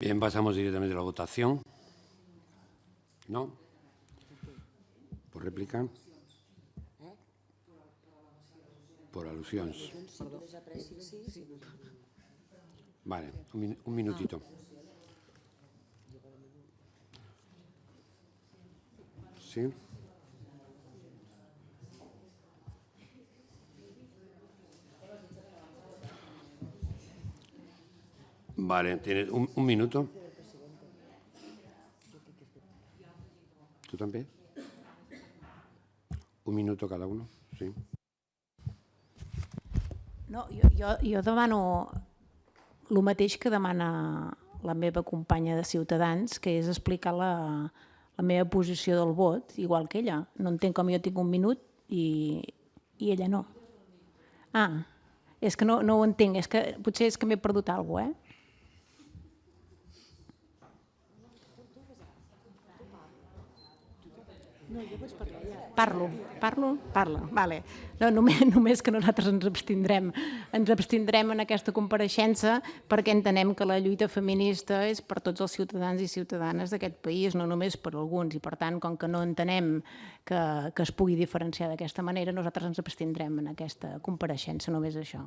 Bien, pasamos directamente a la votación. ¿No? ¿Por réplica? Por alusións. Vale, un minutito. Sí. Vale, tienes un minuto. ¿Tú también? Un minuto cada uno, sí. No, jo demano el mateix que demana la meva companya de Ciutadans, que és explicar la meva posició del vot, igual que ella. No entenc com jo tinc un minut i ella no. Ah, és que no ho entenc, potser és que m'he perdut alguna cosa, No, jo pots parlar ja. Parlo, vale. No, només que nosaltres ens abstindrem en aquesta compareixença perquè entenem que la lluita feminista és per tots els ciutadans i ciutadanes d'aquest país, no només per alguns, i per tant, com que no entenem que es pugui diferenciar d'aquesta manera, nosaltres ens abstindrem en aquesta compareixença, només això.